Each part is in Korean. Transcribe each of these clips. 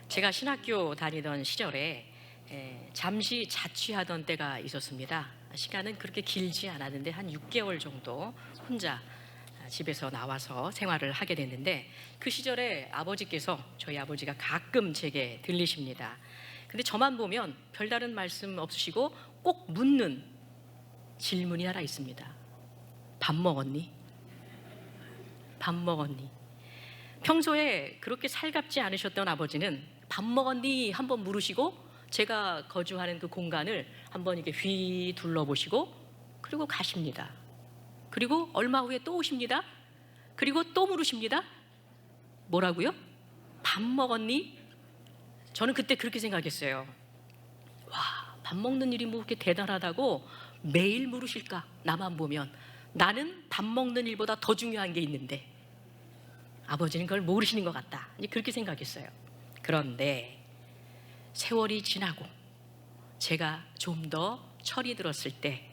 제가 신학교 다니던 시절에 잠시 자취하던 때가 있었습니다. 시간은 그렇게 길지 않았는데 한 6개월 정도 혼자 집에서 나와서 생활을 하게 됐는데, 그 시절에 아버지께서, 저희 아버지가 가끔 제게 들리십니다. 근데 저만 보면 별다른 말씀 없으시고 꼭 묻는 질문이 하나 있습니다. 밥 먹었니? 밥 먹었니? 평소에 그렇게 살갑지 않으셨던 아버지는 밥 먹었니? 한번 물으시고 제가 거주하는 그 공간을 한번 이렇게 휘 둘러보시고 그리고 가십니다. 그리고 얼마 후에 또 오십니다. 그리고 또 물으십니다. 뭐라고요? 밥 먹었니? 저는 그때 그렇게 생각했어요. 와, 밥 먹는 일이 뭐 그렇게 대단하다고 매일 물으실까? 나만 보면 나는 밥 먹는 일보다 더 중요한 게 있는데 아버지는 그걸 모르시는 것 같다, 이제 그렇게 생각했어요. 그런데 세월이 지나고 제가 좀 더 철이 들었을 때,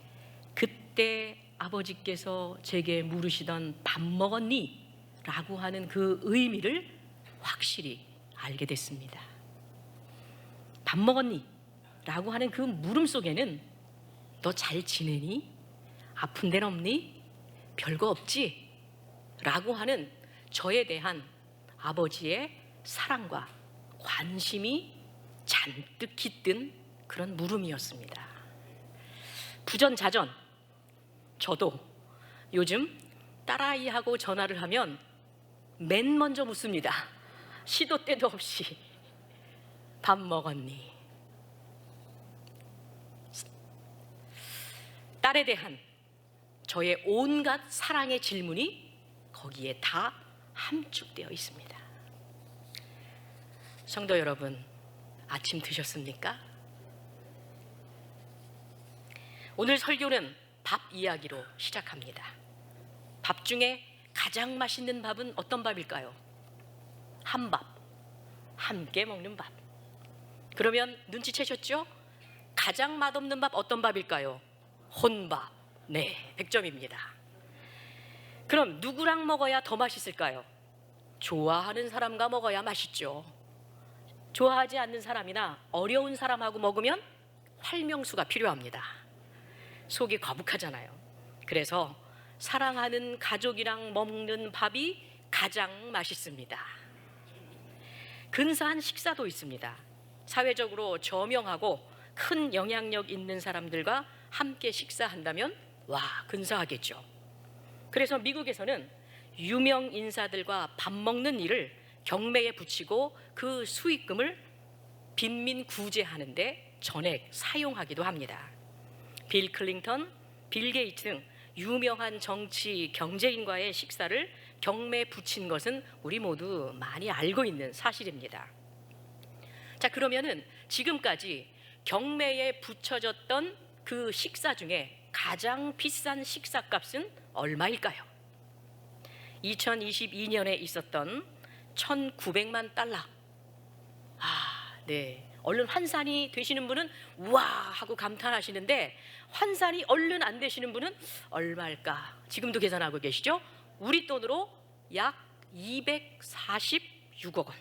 그때 아버지께서 제게 물으시던 밥 먹었니? 라고 하는 그 의미를 확실히 알게 됐습니다. 밥 먹었니? 라고 하는 그 물음 속에는 너 잘 지내니? 아픈 데는 없니? 별거 없지? 라고 하는 저에 대한 아버지의 사랑과 관심이 잔뜩 깃든 그런 물음이었습니다. 부전자전, 저도 요즘 딸아이하고 전화를 하면 맨 먼저 묻습니다. 시도 때도 없이 밥 먹었니? 딸에 대한 저의 온갖 사랑의 질문이 거기에 다 함축되어 있습니다. 성도 여러분, 아침 드셨습니까? 오늘 설교는 밥 이야기로 시작합니다. 밥 중에 가장 맛있는 밥은 어떤 밥일까요? 한밥, 함께 먹는 밥. 그러면 눈치채셨죠? 가장 맛없는 밥 어떤 밥일까요? 혼밥. 네, 100점입니다. 그럼 누구랑 먹어야 더 맛있을까요? 좋아하는 사람과 먹어야 맛있죠. 좋아하지 않는 사람이나 어려운 사람하고 먹으면 활명수가 필요합니다. 속이 거북하잖아요. 그래서 사랑하는 가족이랑 먹는 밥이 가장 맛있습니다. 근사한 식사도 있습니다. 사회적으로 저명하고 큰 영향력 있는 사람들과 함께 식사한다면 와, 근사하겠죠. 그래서 미국에서는 유명 인사들과 밥 먹는 일을 경매에 붙이고 그 수익금을 빈민 구제하는데 전액 사용하기도 합니다. 빌 클린턴, 빌 게이츠 등 유명한 정치 경제인과의 식사를 경매에 붙인 것은 우리 모두 많이 알고 있는 사실입니다. 자, 그러면은 지금까지 경매에 붙여졌던 그 식사 중에 가장 비싼 식사값은 얼마일까요? 2022년에 있었던 1,900만 달러. 네. 얼른 환산이 되시는 분은 우와 하고 감탄하시는데, 환산이 얼른 안 되시는 분은 얼마일까? 지금도 계산하고 계시죠? 우리 돈으로 약 246억 원.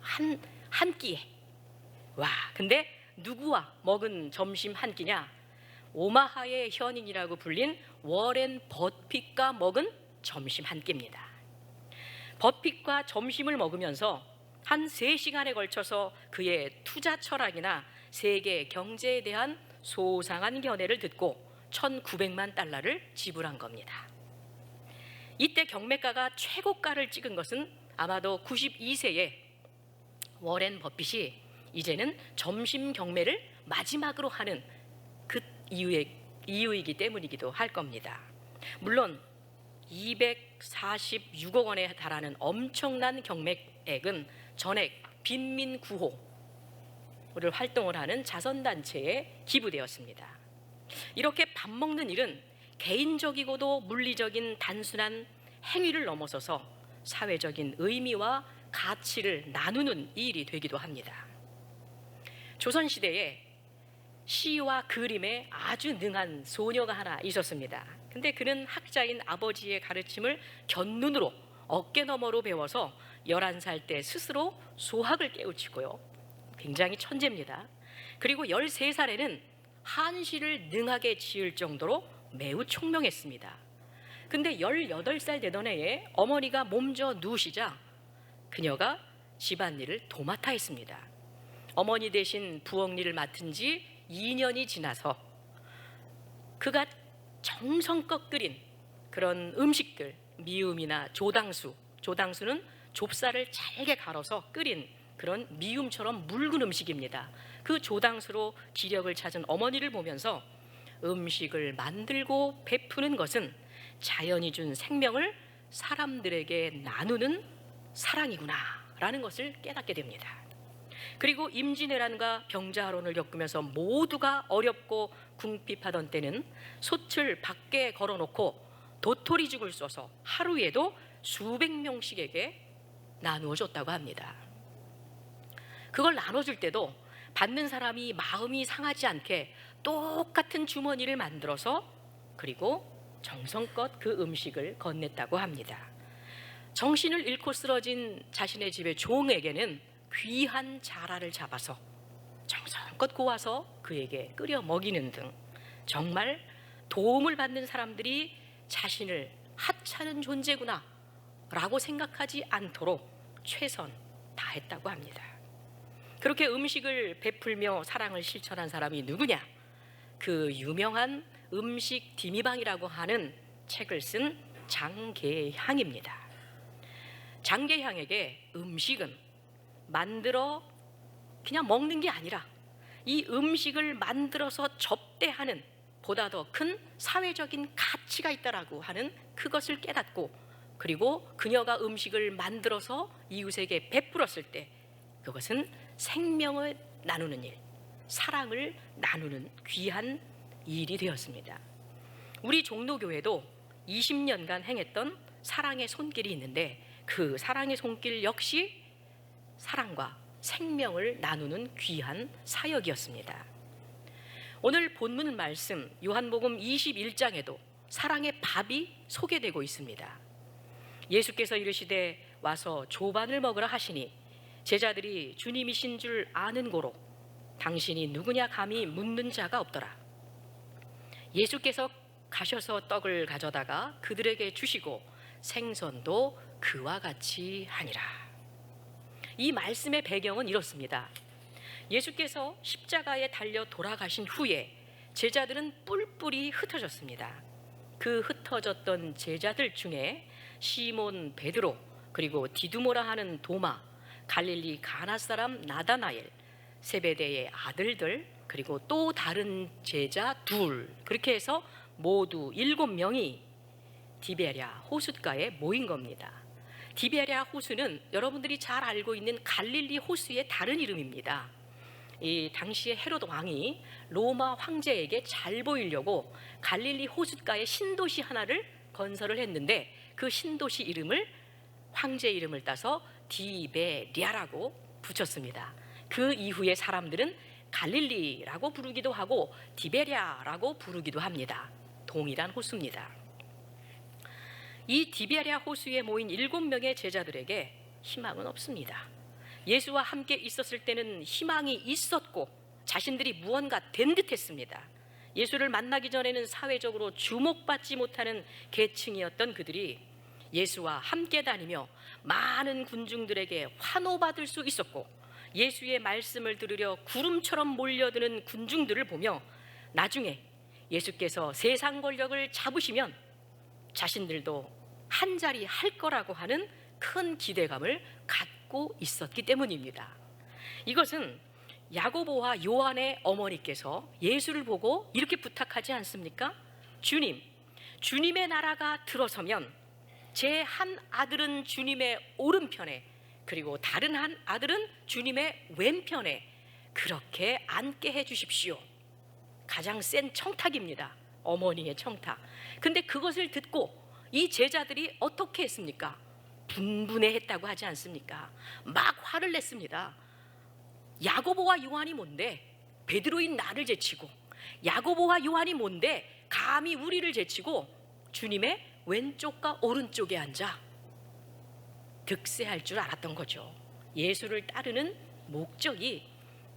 한 끼에. 와, 근데 누구와 먹은 점심 한 끼냐? 오마하의 현인이라고 불린 워렌 버핏과 먹은 점심 한 끼입니다. 버핏과 점심을 먹으면서 한 3시간에 걸쳐서 그의 투자 철학이나 세계 경제에 대한 소상한 견해를 듣고 1,900만 달러를 지불한 겁니다. 이때 경매가가 최고가를 찍은 것은 아마도 92세의 워렌 버핏이 이제는 점심 경매를 마지막으로 하는 그 이유이기 때문이기도 할 겁니다. 물론 246억 원에 달하는 엄청난 경매액은 전액 빈민 구호를 활동을 하는 자선단체에 기부되었습니다. 이렇게 밥 먹는 일은 개인적이고도 물리적인 단순한 행위를 넘어서서 사회적인 의미와 가치를 나누는 일이 되기도 합니다. 조선시대에 시와 그림에 아주 능한 소녀가 하나 있었습니다. 근데 그는 학자인 아버지의 가르침을 견눈으로 어깨너머로 배워서 11살 때 스스로 소학을 깨우치고요. 굉장히 천재입니다. 그리고 13살에는 한시를 능하게 지을 정도로 매우 총명했습니다. 근데 18살 되던 해에 어머니가 몸져 누우시자 그녀가 집안일을 도맡아 했습니다. 어머니 대신 부엌 일을 맡은 지 2년이 지나서 그가 정성껏 끓인 그런 음식들, 미음이나 조당수, 조당수는 좁쌀을 잘게 갈아서 끓인 그런 미음처럼 묽은 음식입니다. 그 조당수로 기력을 찾은 어머니를 보면서 음식을 만들고 베푸는 것은 자연이 준 생명을 사람들에게 나누는 사랑이구나 라는 것을 깨닫게 됩니다. 그리고 임진왜란과 병자호란을 겪으면서 모두가 어렵고 궁핍하던 때는 솥을 밖에 걸어놓고 도토리죽을 써서 하루에도 수백 명씩에게 나누어 줬다고 합니다. 그걸 나눠줄 때도 받는 사람이 마음이 상하지 않게 똑같은 주머니를 만들어서 그리고 정성껏 그 음식을 건넸다고 합니다. 정신을 잃고 쓰러진 자신의 집의 종에게는 귀한 자라를 잡아서 정성껏 구워서 그에게 끓여 먹이는 등 정말 도움을 받는 사람들이 자신을 하찮은 존재구나 라고 생각하지 않도록 최선 다했다고 합니다. 그렇게 음식을 베풀며 사랑을 실천한 사람이 누구냐? 그 유명한 음식 디미방이라고 하는 책을 쓴 장계향입니다. 장계향에게 음식은 만들어 그냥 먹는 게 아니라 이 음식을 만들어서 접대하는 보다 더 큰 사회적인 가치가 있다라고 하는 그것을 깨닫고 그리고 그녀가 음식을 만들어서 이웃에게 베풀었을 때 그것은 생명을 나누는 일, 사랑을 나누는 귀한 일이 되었습니다. 우리 종로교회도 20년간 행했던 사랑의 손길이 있는데 그 사랑의 손길 역시 사랑과 생명을 나누는 귀한 사역이었습니다. 오늘 본문 말씀 요한복음 21장에도 사랑의 밥이 소개되고 있습니다. 예수께서 이르시되 와서 조반을 먹으라 하시니 제자들이 주님이신 줄 아는 고로 당신이 누구냐 감히 묻는 자가 없더라. 예수께서 가셔서 떡을 가져다가 그들에게 주시고 생선도 그와 같이 하니라. 이 말씀의 배경은 이렇습니다. 예수께서 십자가에 달려 돌아가신 후에 제자들은 뿔뿔이 흩어졌습니다. 그 흩어졌던 제자들 중에 시몬 베드로, 그리고 디두모라 하는 도마, 갈릴리 가나 사람 나다나엘, 세베대의 아들들, 그리고 또 다른 제자 둘, 그렇게 해서 모두 7명이 디베랴 호숫가에 모인 겁니다. 디베랴 호수는 여러분들이 잘 알고 있는 갈릴리 호수의 다른 이름입니다. 이 당시에 헤롯 왕이 로마 황제에게 잘 보이려고 갈릴리 호숫가에 신도시 하나를 건설을 했는데 그 신도시 이름을 황제 이름을 따서 디베랴라고 붙였습니다. 그 이후에 사람들은 갈릴리라고 부르기도 하고 디베랴라고 부르기도 합니다. 동일한 호수입니다. 이 디베랴 호수에 모인 7명의 제자들에게 희망은 없습니다. 예수와 함께 있었을 때는 희망이 있었고 자신들이 무언가 된 듯했습니다. 예수를 만나기 전에는 사회적으로 주목받지 못하는 계층이었던 그들이 예수와 함께 다니며 많은 군중들에게 환호받을 수 있었고 예수의 말씀을 들으려 구름처럼 몰려드는 군중들을 보며 나중에 예수께서 세상 권력을 잡으시면 자신들도 한 자리 할 거라고 하는 큰 기대감을 갖고 있었기 때문입니다. 이것은 야고보와 요한의 어머니께서 예수를 보고 이렇게 부탁하지 않습니까? 주님, 주님의 나라가 들어서면 제 한 아들은 주님의 오른편에 그리고 다른 한 아들은 주님의 왼편에 그렇게 앉게 해주십시오. 가장 센 청탁입니다. 어머니의 청탁. 근데 그것을 듣고 이 제자들이 어떻게 했습니까? 분분해했다고 하지 않습니까? 막 화를 냈습니다. 야고보와 요한이 뭔데 베드로인 나를 제치고, 야고보와 요한이 뭔데 감히 우리를 제치고 주님의 왼쪽과 오른쪽에 앉아. 득세할 줄 알았던 거죠. 예수를 따르는 목적이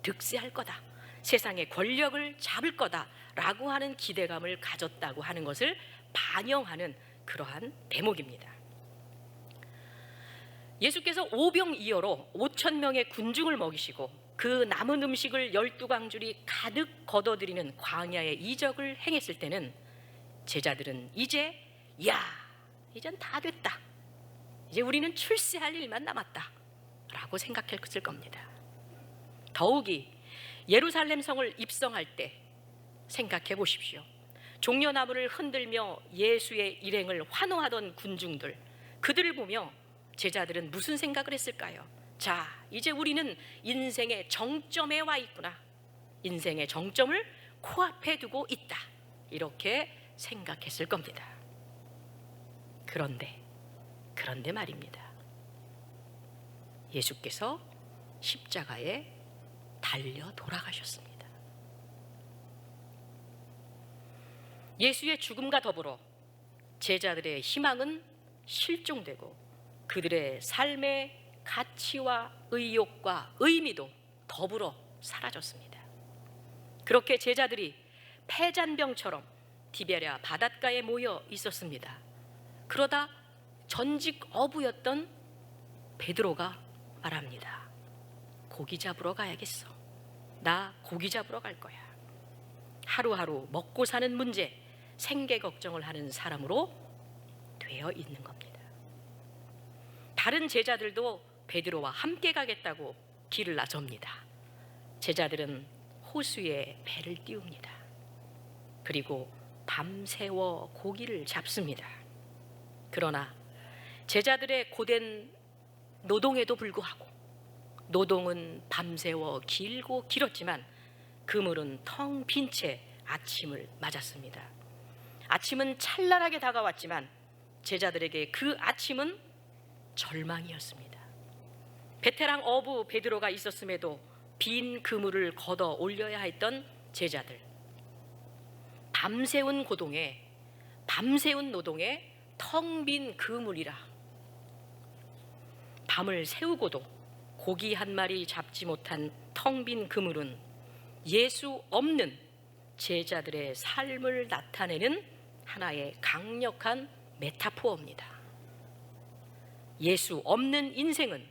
득세할 거다, 세상의 권력을 잡을 거다라고 하는 기대감을 가졌다고 하는 것을 반영하는 그러한 대목입니다. 예수께서 오병이어로 5천 명의 군중을 먹이시고 그 남은 음식을 12광줄이 가득 걷어들이는 광야의 이적을 행했을 때는 제자들은 이젠 다 됐다, 이제 우리는 출세할 일만 남았다 라고 생각했을 겁니다. 더욱이 예루살렘 성을 입성할 때 생각해 보십시오. 종려나무를 흔들며 예수의 일행을 환호하던 군중들, 그들을 보며 제자들은 무슨 생각을 했을까요? 자, 이제 우리는 인생의 정점에 와 있구나, 인생의 정점을 코앞에 두고 있다, 이렇게 생각했을 겁니다. 그런데 말입니다. 예수께서 십자가에 달려 돌아가셨습니다. 예수의 죽음과 더불어 제자들의 희망은 실종되고 그들의 삶의 가치와 의욕과 의미도 더불어 사라졌습니다. 그렇게 제자들이 패잔병처럼 디베랴 바닷가에 모여 있었습니다. 그러다 전직 어부였던 베드로가 말합니다. 고기 잡으러 가야겠어. 나 고기 잡으러 갈 거야. 하루하루 먹고 사는 문제, 생계 걱정을 하는 사람으로 되어 있는 겁니다. 다른 제자들도 베드로와 함께 가겠다고 길을 나섭니다. 제자들은 호수에 배를 띄웁니다. 그리고 밤새워 고기를 잡습니다. 그러나 제자들의 고된 노동에도 불구하고, 노동은 밤새워 길고 길었지만 그물은 텅 빈 채 아침을 맞았습니다. 아침은 찬란하게 다가왔지만 제자들에게 그 아침은 절망이었습니다. 베테랑 어부 베드로가 있었음에도 빈 그물을 걷어 올려야 했던 제자들, 밤새운 노동에 텅 빈 그물이라 밤을 새우고도 고기 한 마리 잡지 못한 텅 빈 그물은 예수 없는 제자들의 삶을 나타내는 하나의 강력한 메타포어입니다. 예수 없는 인생은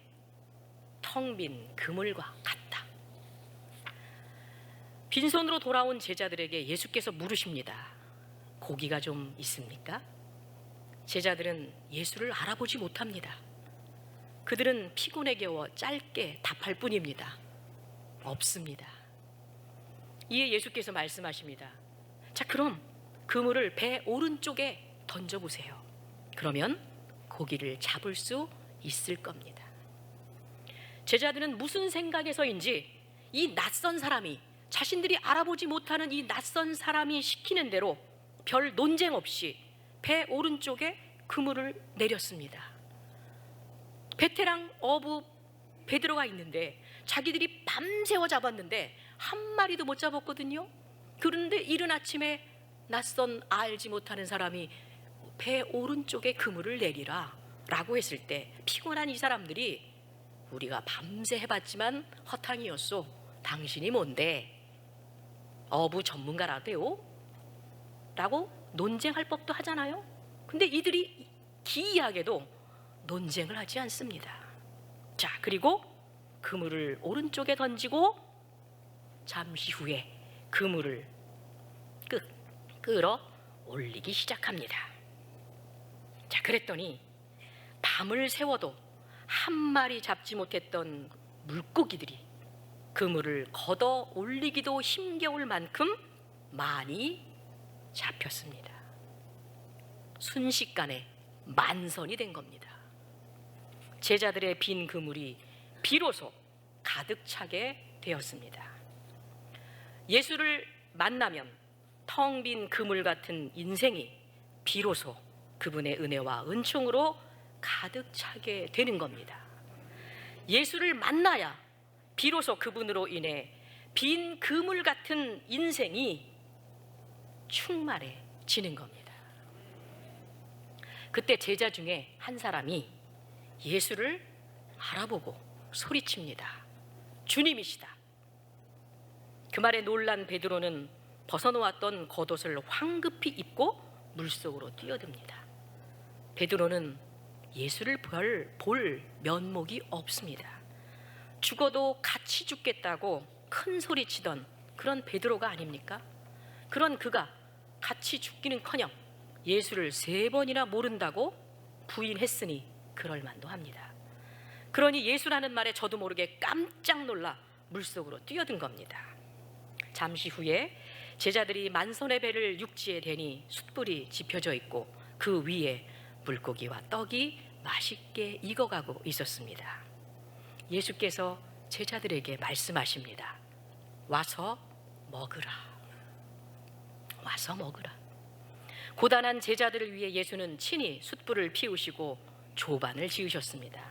텅 빈 그물과 같다. 빈손으로 돌아온 제자들에게 예수께서 물으십니다. 고기가 좀 있습니까? 제자들은 예수를 알아보지 못합니다. 그들은 피곤에 겨워 짧게 답할 뿐입니다. 없습니다. 이에 예수께서 말씀하십니다. 자, 그럼 그물을 배 오른쪽에 던져보세요. 그러면 고기를 잡을 수 있을 겁니다. 제자들은 무슨 생각에서인지 이 낯선 사람이, 자신들이 알아보지 못하는 이 낯선 사람이 시키는 대로 별 논쟁 없이 배 오른쪽에 그물을 내렸습니다. 베테랑 어부 베드로가 있는데 자기들이 밤새워 잡았는데 한 마리도 못 잡았거든요. 그런데 이른 아침에 낯선 알지 못하는 사람이 배 오른쪽에 그물을 내리라 라고 했을 때 피곤한 이 사람들이 우리가 밤새 해봤지만 허탕이었소. 당신이 뭔데? 어부 전문가라대요? 라고 논쟁할 법도 하잖아요. 근데 이들이 기이하게도 논쟁을 하지 않습니다. 자, 그리고 그물을 오른쪽에 던지고 잠시 후에 그물을 끌어 올리기 시작합니다. 자, 그랬더니 밤을 새워도 한 마리 잡지 못했던 물고기들이 그물을 걷어 올리기도 힘겨울 만큼 많이 잡혔습니다. 순식간에 만선이 된 겁니다. 제자들의 빈 그물이 비로소 가득 차게 되었습니다. 예수를 만나면 텅 빈 그물 같은 인생이 비로소 그분의 은혜와 은총으로 가득 차게 되는 겁니다. 예수를 만나야 비로소 그분으로 인해 빈 그물 같은 인생이 충만해지는 겁니다. 그때 제자 중에 한 사람이 예수를 알아보고 소리칩니다. 주님이시다. 그 말에 놀란 베드로는 벗어놓았던 겉옷을 황급히 입고 물속으로 뛰어듭니다. 베드로는 예수를 볼 면목이 없습니다. 죽어도 같이 죽겠다고 큰 소리치던 그런 베드로가 아닙니까? 그런 그가 같이 죽기는커녕 예수를 3번이나 모른다고 부인했으니 그럴 만도 합니다. 그러니 예수라는 말에 저도 모르게 깜짝 놀라 물속으로 뛰어든 겁니다. 잠시 후에 제자들이 만선의 배를 육지에 대니 숯불이 지펴져 있고 그 위에 물고기와 떡이 맛있게 익어가고 있었습니다. 예수께서 제자들에게 말씀하십니다. 와서 먹으라. 와서 먹으라. 고단한 제자들을 위해 예수는 친히 숯불을 피우시고 조반을 지으셨습니다.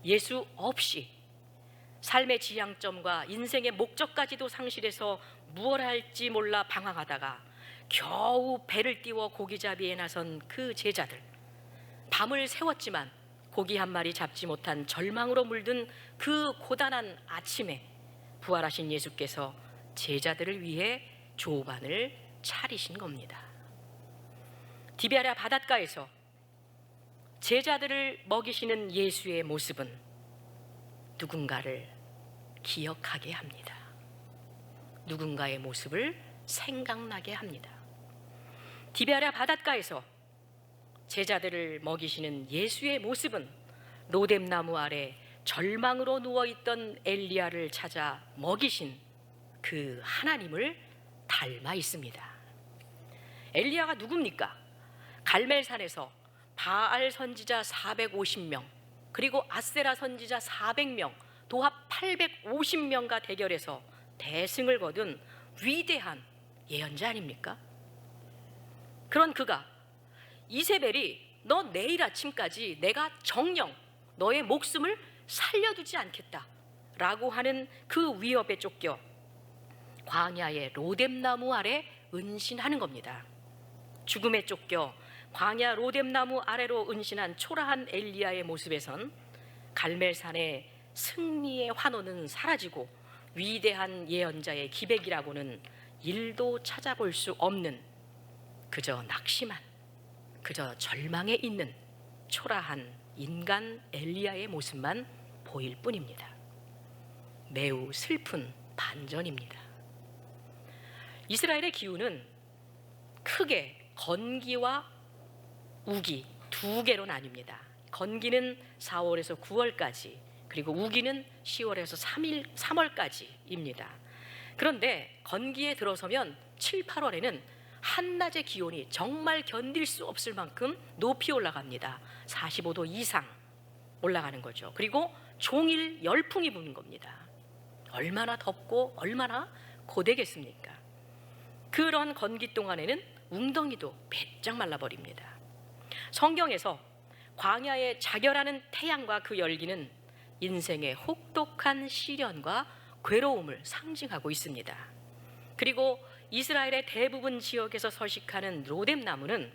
예수 없이 삶의 지향점과 인생의 목적까지도 상실해서 무엇 할지 몰라 방황하다가 겨우 배를 띄워 고기잡이에 나선 그 제자들, 밤을 새웠지만 고기 한 마리 잡지 못한 절망으로 물든 그 고단한 아침에 부활하신 예수께서 제자들을 위해 조반을 차리신 겁니다. 디베랴 바닷가에서 제자들을 먹이시는 예수의 모습은 누군가를 기억하게 합니다. 누군가의 모습을 생각나게 합니다. 디베랴 바닷가에서 제자들을 먹이시는 예수의 모습은 로뎀나무 아래 절망으로 누워있던 엘리야를 찾아 먹이신 그 하나님을 닮아 있습니다. 엘리야가 누굽니까? 갈멜산에서 바알 선지자 450명 그리고 아세라 선지자 400명 도합 850명과 대결해서 대승을 거둔 위대한 예언자 아닙니까? 그런 그가 이세벨이 너 내일 아침까지 내가 정녕 너의 목숨을 살려두지 않겠다 라고 하는 그 위협에 쫓겨 광야의 로뎀나무 아래 은신하는 겁니다. 죽음에 쫓겨 광야 로뎀나무 아래로 은신한 초라한 엘리야의 모습에선 갈멜산의 승리의 환호는 사라지고 위대한 예언자의 기백이라고는 일도 찾아볼 수 없는 그저 낙심한, 그저 절망에 있는 초라한 인간 엘리야의 모습만 보일 뿐입니다. 매우 슬픈 반전입니다. 이스라엘의 기후는 크게 건기와 우기 두 개로 나뉩니다. 건기는 4월에서 9월까지, 그리고 우기는 10월에서 3월까지입니다. 그런데 건기에 들어서면 7, 8월에는 한낮의 기온이 정말 견딜 수 없을 만큼 높이 올라갑니다. 45도 이상 올라가는 거죠. 그리고 종일 열풍이 부는 겁니다. 얼마나 덥고 얼마나 고되겠습니까? 그런 건기 동안에는 웅덩이도 배짱 말라버립니다. 성경에서 광야에 자결하는 태양과 그 열기는 인생의 혹독한 시련과 괴로움을 상징하고 있습니다. 그리고 이스라엘의 대부분 지역에서 서식하는 로뎀나무는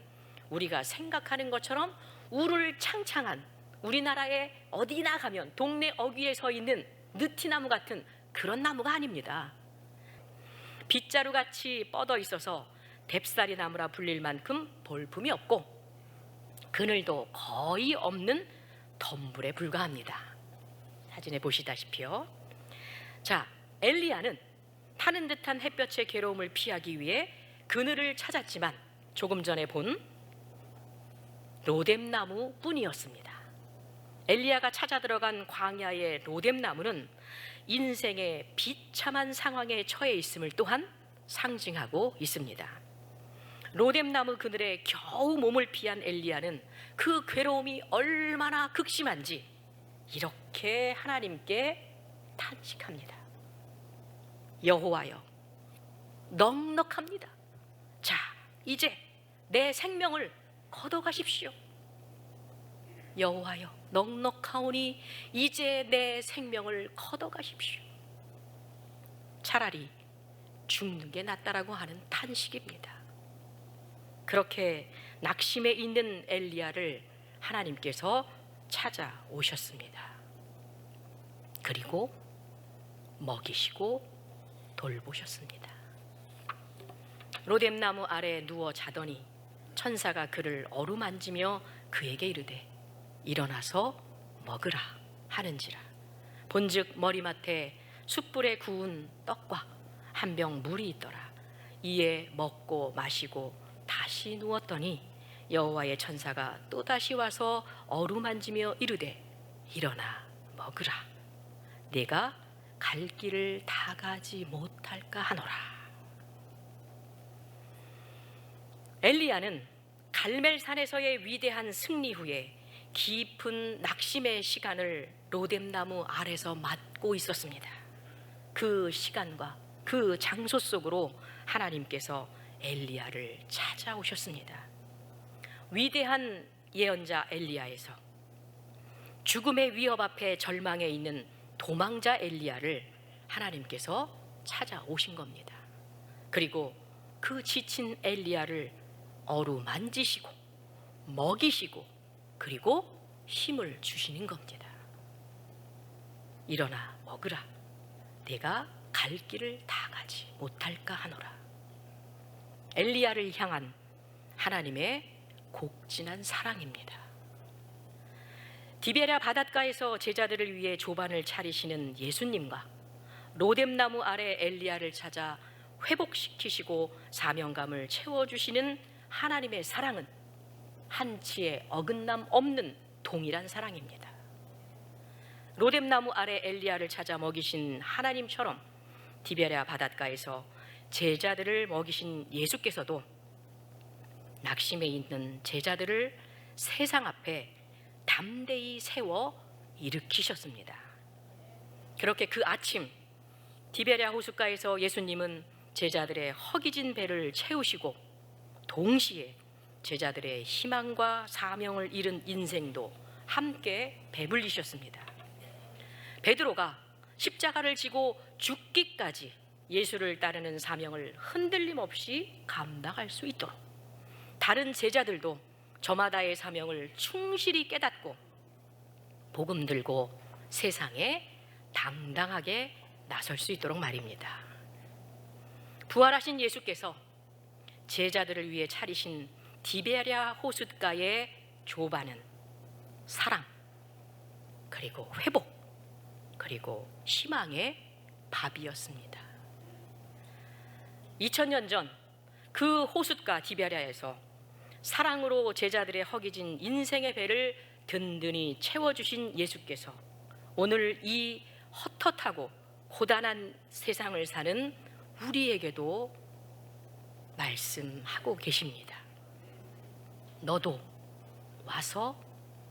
우리가 생각하는 것처럼 울을 창창한 우리나라에 어디나 가면 동네 어귀에 서 있는 느티나무 같은 그런 나무가 아닙니다. 빗자루같이 뻗어 있어서 뎁사리 나무라 불릴 만큼 볼품이 없고 그늘도 거의 없는 덤불에 불과합니다. 사진에 보시다시피요. 자, 엘리야는 타는 듯한 햇볕의 괴로움을 피하기 위해 그늘을 찾았지만 조금 전에 본 로뎀나무 뿐이었습니다. 엘리야가 찾아 들어간 광야의 로뎀나무는 인생의 비참한 상황에 처해 있음을 또한 상징하고 있습니다. 로뎀나무 그늘에 겨우 몸을 피한 엘리야는 그 괴로움이 얼마나 극심한지 이렇게 하나님께 탄식합니다. 여호와여, 넉넉합니다. 자, 이제 내 생명을 걷어가십시오. 여호와여, 넉넉하오니 이제 내 생명을 걷어가십시오. 차라리 죽는 게 낫다라고 하는 탄식입니다. 그렇게 낙심해 있는 엘리야를 하나님께서 찾아오셨습니다. 그리고 먹이시고 돌보셨습니다. 로뎀나무 아래 누워 자더니 천사가 그를 어루만지며 그에게 이르되 일어나서 먹으라 하는지라. 본즉 머리맡에 숯불에 구운 떡과 한 병 물이 있더라. 이에 먹고 마시고 다시 누웠더니 여호와의 천사가 또다시 와서 어루만지며 이르되 일어나 먹으라. 내가 갈 길을 다 가지 못할까 하노라. 엘리야는 갈멜산에서의 위대한 승리 후에 깊은 낙심의 시간을 로뎀나무 아래서 맞고 있었습니다. 그 시간과 그 장소 속으로 하나님께서 엘리야를 찾아오셨습니다. 위대한 예언자 엘리야에서 죽음의 위협 앞에 절망해 있는 도망자 엘리야를 하나님께서 찾아오신 겁니다. 그리고 그 지친 엘리야를 어루만지시고 먹이시고 그리고 힘을 주시는 겁니다. 일어나 먹으라. 내가 갈 길을 다 가지 못할까 하노라. 엘리야를 향한 하나님의 곡진한 사랑입니다. 디베랴 바닷가에서 제자들을 위해 조반을 차리시는 예수님과 로뎀나무 아래 엘리야를 찾아 회복시키시고 사명감을 채워주시는 하나님의 사랑은 한치의 어긋남 없는 동일한 사랑입니다. 로뎀나무 아래 엘리야를 찾아 먹이신 하나님처럼 디베랴 바닷가에서 제자들을 먹이신 예수께서도 낙심해 있는 제자들을 세상 앞에 담대히 세워 일으키셨습니다. 그렇게 그 아침 디베랴 호숫가에서 예수님은 제자들의 허기진 배를 채우시고 동시에 제자들의 희망과 사명을 잃은 인생도 함께 배불리셨습니다. 베드로가 십자가를 지고 죽기까지 예수를 따르는 사명을 흔들림 없이 감당할 수 있도록 다른 제자들도 저마다의 사명을 충실히 깨닫고 복음 들고 세상에 당당하게 나설 수 있도록 말입니다. 부활하신 예수께서 제자들을 위해 차리신 디베랴 호숫가의 조반은 사랑, 그리고 회복, 그리고 희망의 밥이었습니다. 2000년 전 그 호숫가 디베랴에서 사랑으로 제자들의 허기진 인생의 배를 든든히 채워주신 예수께서 오늘 이 헛헛하고 고단한 세상을 사는 우리에게도 말씀하고 계십니다. 너도 와서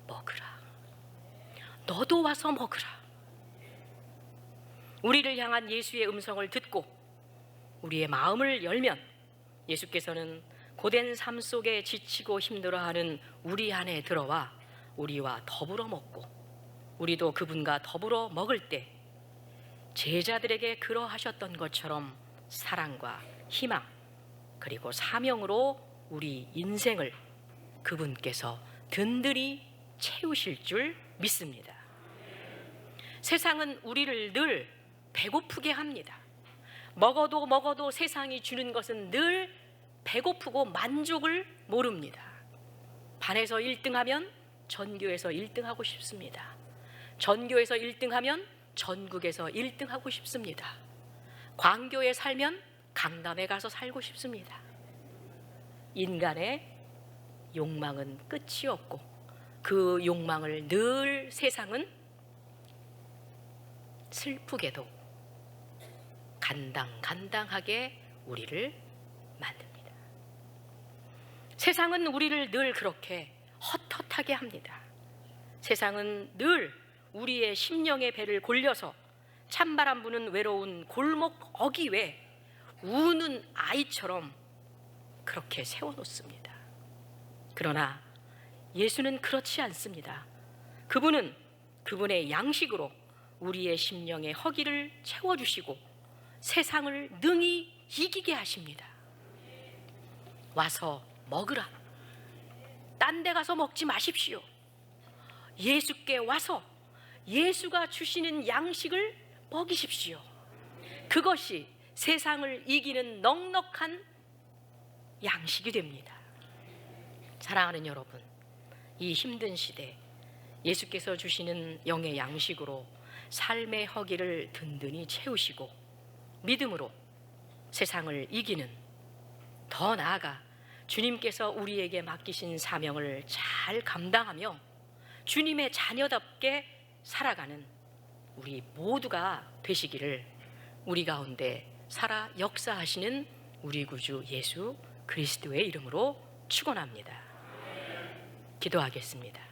먹으라. 너도 와서 먹으라. 우리를 향한 예수의 음성을 듣고 우리의 마음을 열면 예수께서는 고된 삶 속에 지치고 힘들어하는 우리 안에 들어와 우리와 더불어 먹고 우리도 그분과 더불어 먹을 때 제자들에게 그러하셨던 것처럼 사랑과 희망 그리고 사명으로 우리 인생을 그분께서 든든히 채우실 줄 믿습니다. 세상은 우리를 늘 배고프게 합니다. 먹어도 세상이 주는 것은 늘 배고프고 만족을 모릅니다. 반에서 1등하면 전교에서 1등하고 싶습니다. 전교에서 1등하면 전국에서 1등하고 싶습니다. 광교에 살면 강남에 가서 살고 싶습니다. 인간의 욕망은 끝이 없고 그 욕망을 늘 세상은 슬프게도 간당간당하게 우리를 만듭니다. 세상은 우리를 늘 그렇게 헛헛하게 합니다. 세상은 늘 우리의 심령의 배를 골려서 찬바람 부는 외로운 골목 어귀에 우는 아이처럼 그렇게 세워놓습니다. 그러나 예수는 그렇지 않습니다. 그분은 그분의 양식으로 우리의 심령의 허기를 채워주시고 세상을 능히 이기게 하십니다. 와서 먹으라. 딴 데 가서 먹지 마십시오. 예수께 와서 예수가 주시는 양식을 먹이십시오. 그것이 세상을 이기는 넉넉한 양식이 됩니다. 사랑하는 여러분, 이 힘든 시대 예수께서 주시는 영의 양식으로 삶의 허기를 든든히 채우시고 믿음으로 세상을 이기는, 더 나아가 주님께서 우리에게 맡기신 사명을 잘 감당하며 주님의 자녀답게 살아가는 우리 모두가 되시기를 우리 가운데 살아 역사하시는 우리 구주 예수 그리스도의 이름으로 축원합니다. 기도하겠습니다.